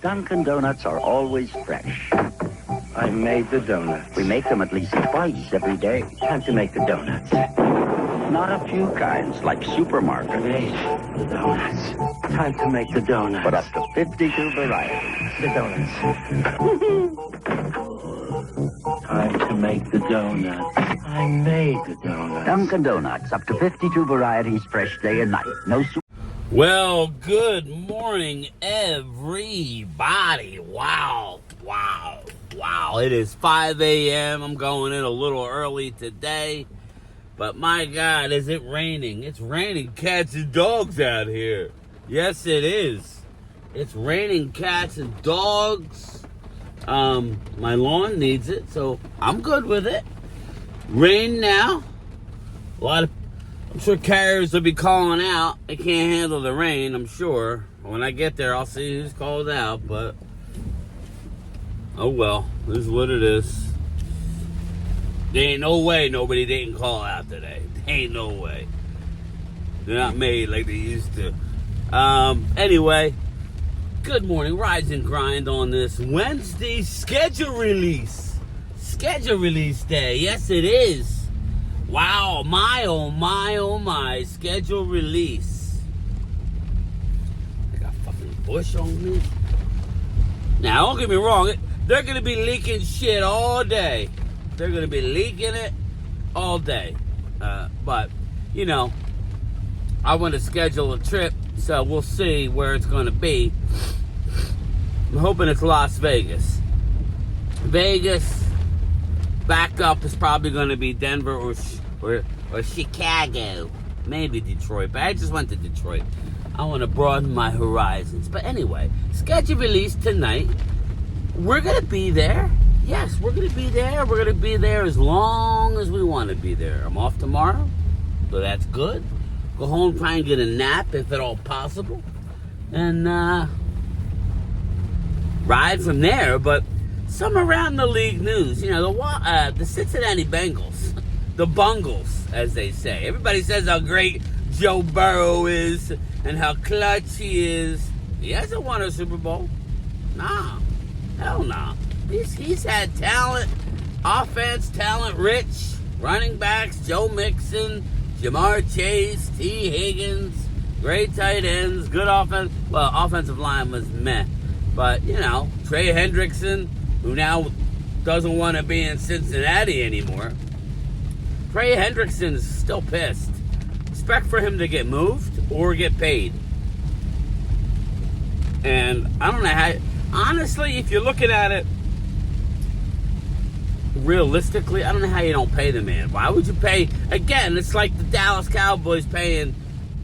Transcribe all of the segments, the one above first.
Dunkin' Donuts are always fresh. I made the donuts. We make them at least twice every day. Time to make the donuts. Not a few kinds, like supermarket. Made the donuts. Time to make the donuts. But up to 52 varieties. The donuts. Time to make the donuts. I made the donuts. Dunkin' Donuts, up to 52 varieties, fresh day and night. No Well, good morning, everybody. Wow. It is 5 a.m. I'm going in a little early today. But my God, is it raining? It's raining cats and dogs out here. Yes, it is. It's raining cats and dogs. My lawn needs it, so I'm good with it. Rain now. I'm sure carriers will be calling out. They can't handle the rain, I'm sure. When I get there, I'll see who's called out, but oh well, this is what it is. There ain't no way nobody didn't call out today. There ain't no way. They're not made like they used to. Anyway, good morning. Rise and grind on this Wednesday schedule release. Schedule release day. Yes, it is. Wow, oh my, schedule release. I got fucking Bush on me. Now, don't get me wrong, they're going to be leaking shit all day. They're going to be leaking it all day. But, you know, I want to schedule a trip, so we'll see where it's going to be. I'm hoping it's Las Vegas. Vegas. Backup is probably going to be Denver or Chicago. Maybe Detroit. But I just went to Detroit. I want to broaden my horizons. But anyway, schedule release tonight. We're going to be there. Yes, we're going to be there. We're going to be there as long as we want to be there. I'm off tomorrow, so that's good. Go home, try and get a nap if at all possible. And ride from there. But some around the league news, you know, the Cincinnati Bengals, the Bungles, as they say. Everybody says how great Joe Burrow is and how clutch he is. He hasn't won a Super Bowl. Nah, hell no. He's had talent, offense, talent rich, running backs, Joe Mixon, Jamar Chase, T. Higgins, great tight ends, good offense. Well, offensive line was meh. But, you know, Trey Hendrickson, who now doesn't want to be in Cincinnati anymore. Trey Hendrickson's still pissed. Expect for him to get moved or get paid. And I don't know how... Honestly, if you're looking at it realistically, I don't know how you don't pay the man. Why would you pay... Again, it's like the Dallas Cowboys paying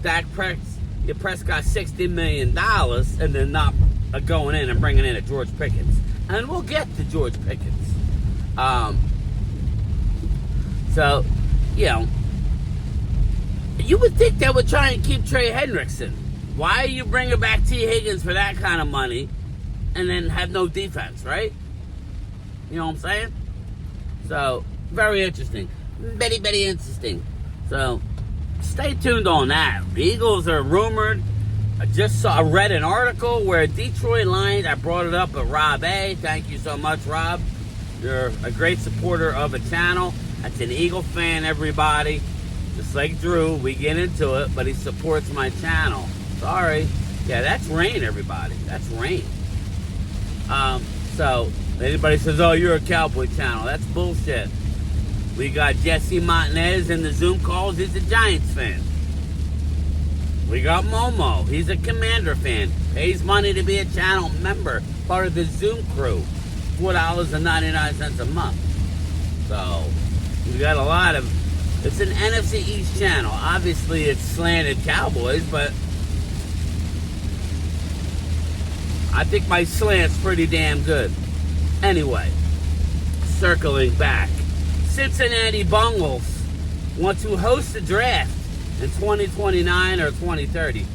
Dak Prescott $60 million and then not going in and bringing in a George Pickens. And we'll get to George Pickens. So, you know, you would think they would try and keep Trey Hendrickson. Why are you bringing back T. Higgins for that kind of money and then have no defense, right? You know what I'm saying? So, very interesting. Very, very interesting. So, stay tuned on that. The Eagles are rumored. I read an article where Detroit Lions, I brought it up with Rob A. Thank you so much, Rob. You're a great supporter of the channel. That's an Eagle fan, everybody. Just like Drew, we get into it, but he supports my channel. Sorry. Yeah, that's rain, everybody. That's rain. So, anybody says, oh, you're a Cowboy channel. That's bullshit. We got Jesse Montanez in the Zoom calls. He's a Giants fan. We got Momo. He's a Commander fan. Pays money to be a channel member. Part of the Zoom crew. $4.99 a month. So, we got a lot of... It's an NFC East channel. Obviously, it's slanted Cowboys, but... I think my slant's pretty damn good. Anyway, circling back. Cincinnati Bengals want to host the draft in 2029 or 2030.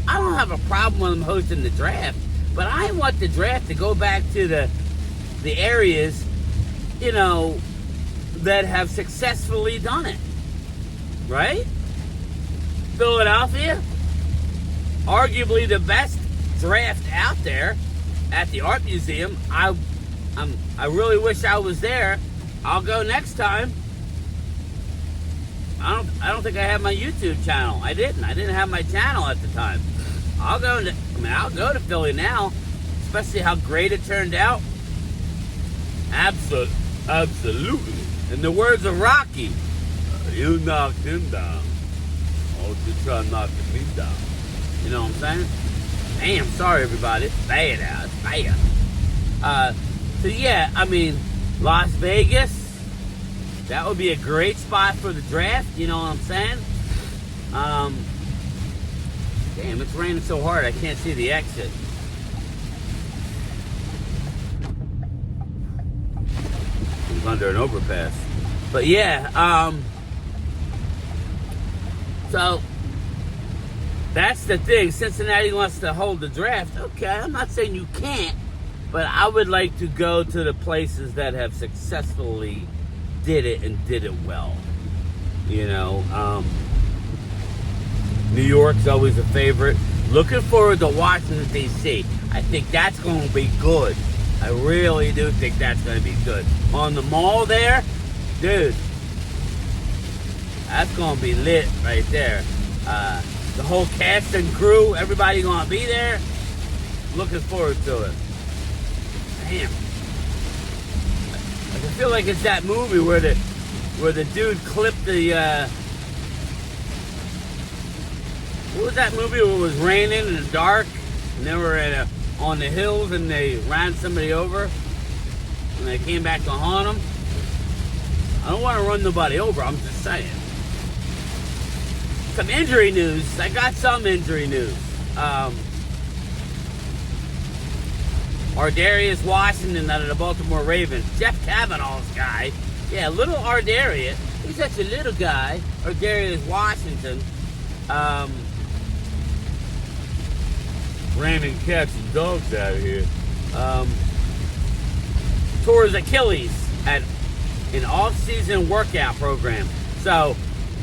I don't have a problem with them hosting the draft, but I want the draft to go back to the areas, you know, that have successfully done it. Right? Philadelphia, arguably the best draft out there. at the art museum. I really wish I was there. I'll go next time. I don't think I have my YouTube channel. I didn't have my channel at the time. I'll go to Philly now, especially how great it turned out. Absolutely. In the words of Rocky, you knocked him down. Oh, you try to knock me down. You know what I'm saying? Damn, sorry everybody. It's bad out. It's bad. So yeah, I mean, Las Vegas, that would be a great spot for the draft, you know what I'm saying? Damn, it's raining so hard I can't see the exit. It's under an overpass. But yeah, so that's the thing. Cincinnati wants to hold the draft. Okay, I'm not saying you can't, but I would like to go to the places that have successfully did it and did it well. You know, New York's always a favorite. Looking forward to Washington, D.C. I think that's going to be good. I really do think that's going to be good. On the mall there, dude, that's going to be lit right there. The whole cast and crew, everybody going to be there. Looking forward to it. Damn. I feel like it's that movie where the dude clipped the what was that movie where it was raining in the dark and they were on the hills and they ran somebody over and they came back to haunt them? I don't want to run nobody over, I'm just saying. Some injury news. I got some injury news. Ardarius Washington out of the Baltimore Ravens. Jeff Kavanaugh's guy. Yeah, little Ardarius. He's such a little guy. Ardarius Washington. Raining cats and dogs out of here. Tore his Achilles at an off-season workout program. So,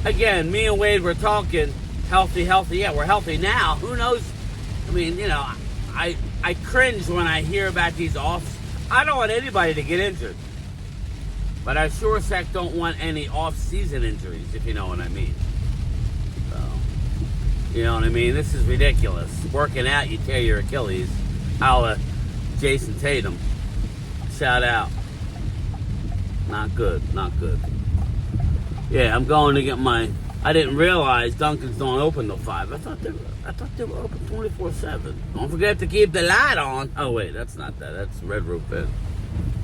again, me and Wade were talking healthy. Yeah, we're healthy now. Who knows? I mean, you know, I cringe when I hear about these offs. I don't want anybody to get injured. But I sure as heck don't want any off-season injuries, if you know what I mean. So, you know what I mean? This is ridiculous. Working out, you tear your Achilles. A la Jason Tatum. Shout out. Not good. Yeah, I'm going to get my... I didn't realize Dunkin's don't open till 5. I thought they were open 24/7. Don't forget to keep the light on. Oh wait, that's not that. That's Red Roof Inn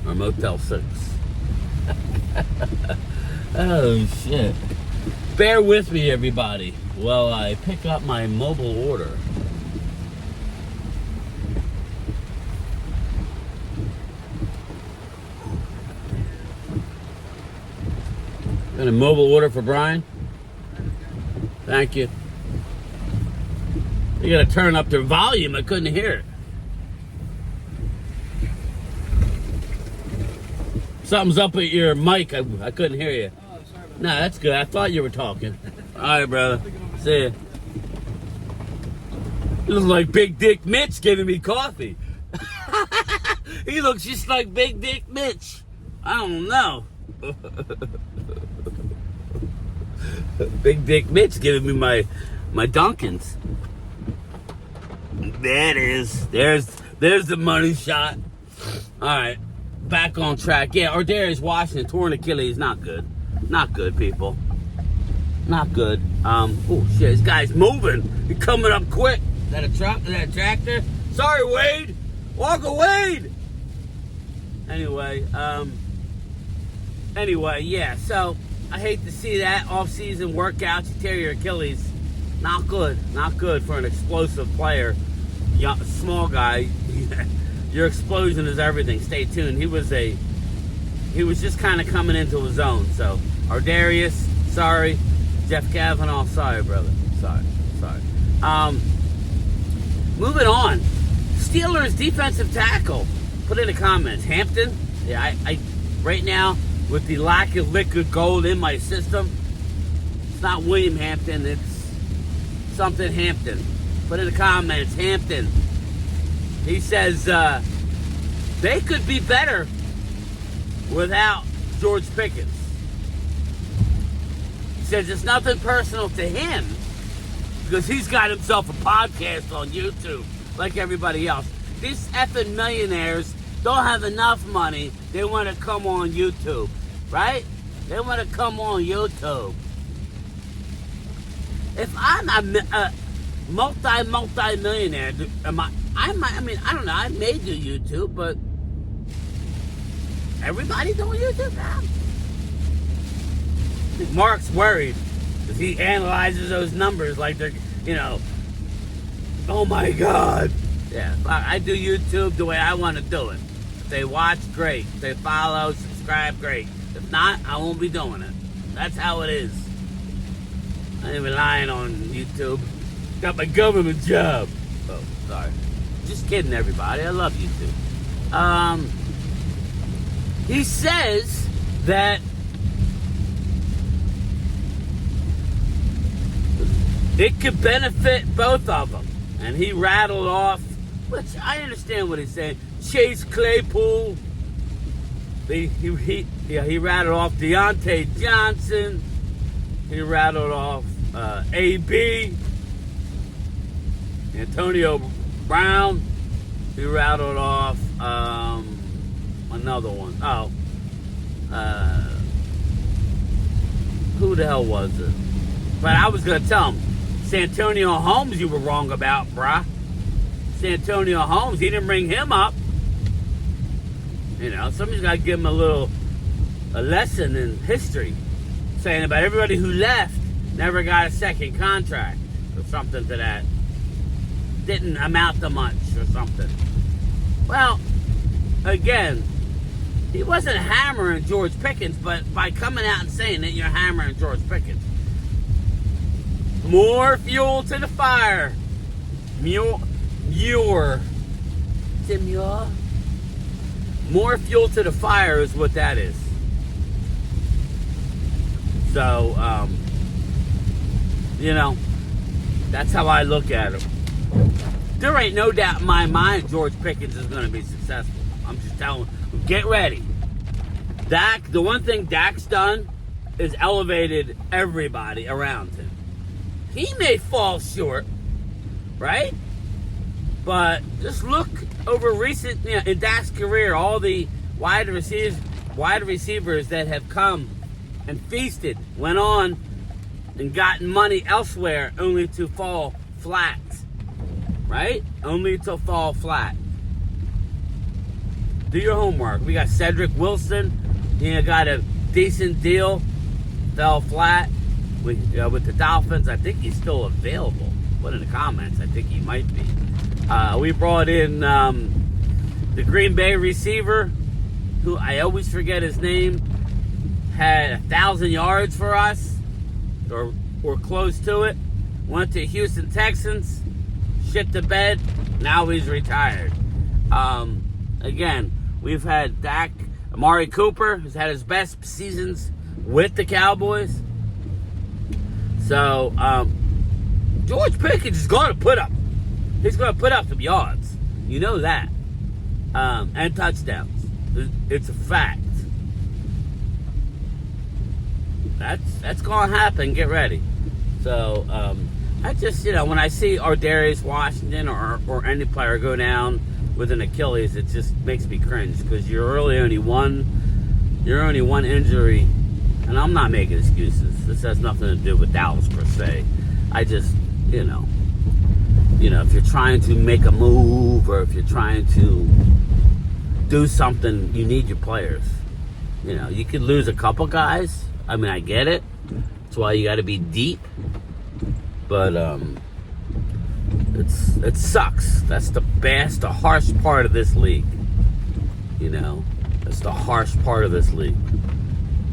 or Motel 6. Oh shit! Bear with me, everybody, while I pick up my mobile order. Got a mobile order for Brian? Thank you. You gotta turn up the volume. I couldn't hear it. Something's up with your mic. I couldn't hear you. Oh, sorry about No, that's good. I thought you were talking. All right, brother. See ya. You look like Big Dick Mitch giving me coffee. He looks just like Big Dick Mitch. I don't know. Big Dick Mitch giving me my Dunkins. There it is. There's the money shot. All right, back on track. Yeah, Ardarius Washington torn Achilles. Not good. Not good, people. Not good. Oh shit, this guy's moving. He's coming up quick. Is that a truck? Is that a tractor? Sorry, Wade. Walker Wade. Anyway, yeah. So I hate to see that off-season workouts. You tear your Achilles. Not good. Not good for an explosive player. Young, small guy. Your explosion is everything. Stay tuned. He was just kind of coming into his own. So Ardarius, sorry. Jeff Kavanaugh, sorry, brother. Sorry. Moving on. Steelers defensive tackle. Put in the comments. Hampton. Yeah, I right now, with the lack of liquid gold in my system, it's not William Hampton, it's something Hampton. Put in the comments, Hampton. He says, they could be better without George Pickens. He says it's nothing personal to him because he's got himself a podcast on YouTube like everybody else. These effing millionaires don't have enough money. They want to come on YouTube, right? They want to come on YouTube. If I'm a multi-millionaire, I mean, I don't know, I may do YouTube, but everybody doing YouTube now? Mark's worried because he analyzes those numbers like they're, oh my God. Yeah, I do YouTube the way I want to do it. If they watch, great. If they follow, subscribe, great. If not, I won't be doing it. That's how it is. I ain't relying on YouTube. Got my government job. Oh, sorry. Just kidding, everybody. I love YouTube. He says that it could benefit both of them. And he rattled off, which I understand what he's saying, Chase Claypool. He rattled off Deontay Johnson. He rattled off AB. Antonio Brown. He rattled off another one. Who the hell was it? But I was going to tell him, Santonio Holmes you were wrong about, bruh. Santonio Holmes, he didn't bring him up. Somebody's got to give him a lesson in history. Saying about everybody who left never got a second contract or something to that. Didn't amount to much or something. Well, again, he wasn't hammering George Pickens, but by coming out and saying that, you're hammering George Pickens. More fuel to the fire. More fuel to the fire is what that is. So, that's how I look at it. There ain't no doubt in my mind George Pickens is going to be successful. I'm just telling you, get ready. Dak, the one thing Dak's done is elevated everybody around him. He may fall short, right? But just look over recent, in Dak's career, all the wide receivers that have come and feasted, went on and gotten money elsewhere only to fall flat. Right? Only to fall flat. Do your homework. We got Cedric Wilson. He got a decent deal. Fell flat with the Dolphins. I think he's still available. Put in the comments. I think he might be. We brought in the Green Bay receiver, who I always forget his name, had 1,000 yards for us, or close to it. Went to Houston Texans. Shit the bed. Now he's retired. Again, we've had Dak. Amari Cooper has had his best seasons with the Cowboys. So, George Pickens is going to put up. He's going to put up some yards. You know that. And touchdowns. It's a fact. That's going to happen. Get ready. So, I just, when I see Ardarius Washington or any player go down with an Achilles, it just makes me cringe because you're only one injury, and I'm not making excuses. This has nothing to do with Dallas per se. I just, if you're trying to make a move or if you're trying to do something, you need your players. You could lose a couple guys. I mean, I get it. That's why you got to be deep. But it sucks. That's the harsh part of this league. That's the harsh part of this league.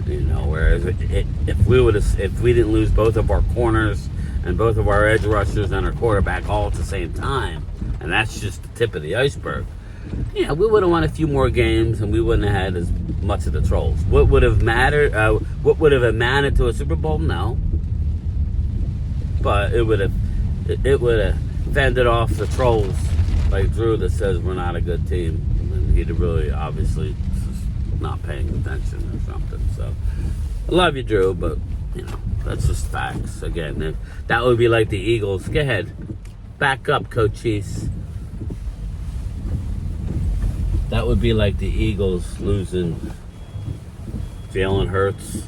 Whereas if we didn't lose both of our corners and both of our edge rushers and our quarterback all at the same time, and that's just the tip of the iceberg, we would have won a few more games and we wouldn't have had as much of the trolls. What would have mattered? What would have amounted to a Super Bowl? No. But it would have fended off the trolls like Drew that says we're not a good team. and he'd really obviously just not paying attention or something. So I love you, Drew, but you know, that's just facts. Again, that would be like the Eagles. Go ahead, back up, Cochise. That would be like the Eagles losing Jalen Hurts,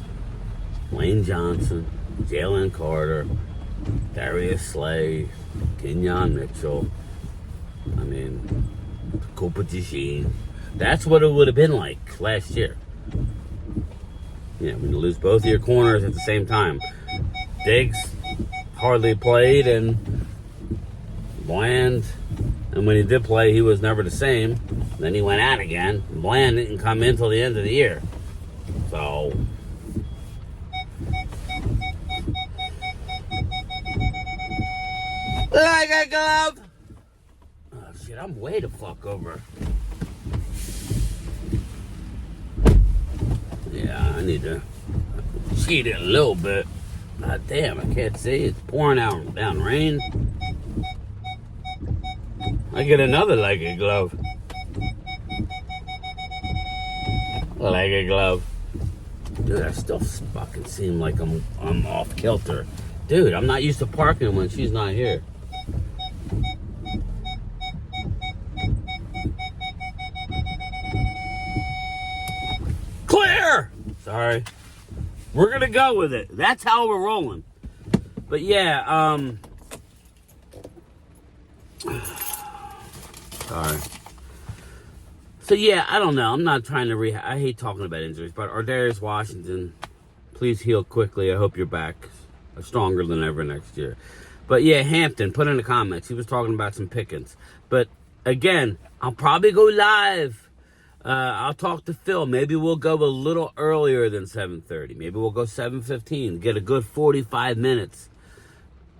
Lane Johnson, Jalen Carter, Darius Slay, Kenyon Mitchell. I mean, Cooper DeJean. That's what it would have been like last year. Yeah, when you lose both of your corners at the same time. Diggs hardly played, and Bland, and when he did play, he was never the same. Then he went out again. Bland didn't come in till the end of the year. So, like a glove. Oh shit, I'm way the fuck over. Yeah, I need to cheat it a little bit. God damn, I can't see. It's pouring out down rain. I get another legged glove. Legged glove. Dude, I still fucking seem like I'm off kilter. Dude, I'm not used to parking when she's not here. Clear! Sorry. We're gonna go with it. That's how we're rolling. But yeah, sorry. So yeah, I don't know. I'm not trying to I hate talking about injuries, but Ardarius Washington, please heal quickly. I hope you're back stronger than ever next year. But yeah, Hampton, put in the comments. He was talking about some pickings. But again, I'll probably go live. I'll talk to Phil. Maybe we'll go a little earlier than 7:30. Maybe we'll go 7:15. Get a good 45 minutes.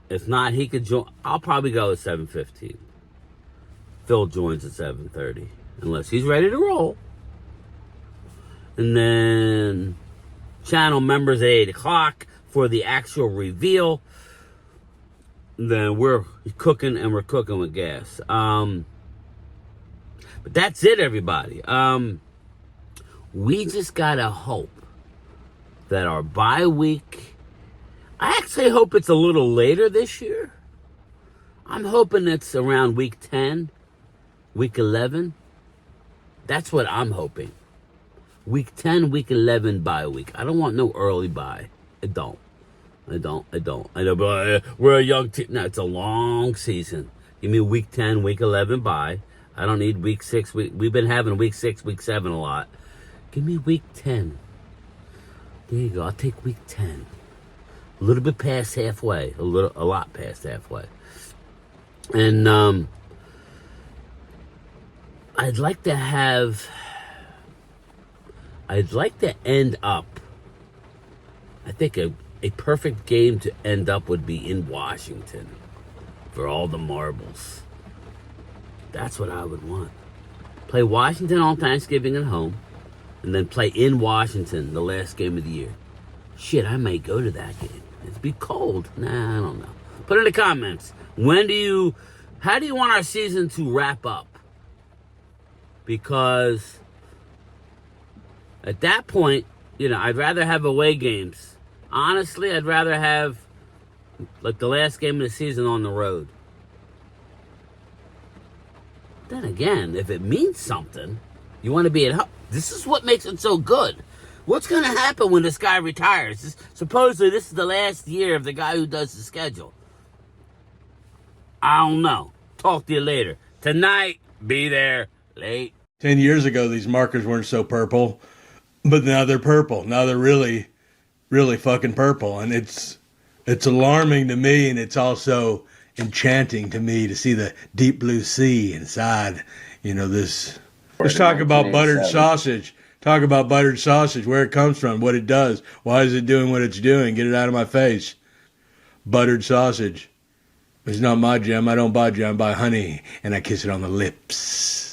If not, he could join. I'll probably go at 7:15. Phil joins at 7:30. Unless he's ready to roll. And then channel members at 8 o'clock for the actual reveal. Then we're cooking, and we're cooking with gas. But that's it, everybody. We just gotta hope that our bye week, I actually hope it's a little later this year. I'm hoping it's around week 10, week 11. That's what I'm hoping. Week 10, week 11 bye week. I don't want no early bye. I don't. I know, but we're a young team. No, it's a long season. Give me week 10, week 11 bye. I don't need week 6. We've been having week 6, week 7 a lot. Give me week 10. There you go. I'll take week 10. A little bit past halfway. A lot past halfway. And I'd like to end up, I think a perfect game to end up would be in Washington for all the marbles. That's what I would want. Play Washington on Thanksgiving at home, and then play in Washington the last game of the year. Shit, I may go to that game. It'd be cold. Nah, I don't know. Put in the comments. How do you want our season to wrap up? Because at that point, I'd rather have away games. Honestly, I'd rather have like the last game of the season on the road. Then again, if it means something, you want to be at home. This is what makes it so good. What's going to happen when this guy retires? Supposedly, this is the last year of the guy who does the schedule. I don't know. Talk to you later. Tonight, be there late. 10 years ago, these markers weren't so purple, but now they're purple. Now they're really, really fucking purple. And it's alarming to me, and it's also enchanting to me to see the deep blue sea inside, this. Let's talk about buttered sausage. Talk about buttered sausage, where it comes from, what it does. Why is it doing what it's doing? Get it out of my face. Buttered sausage. It's not my jam. I don't buy jam. I buy honey, and I kiss it on the lips.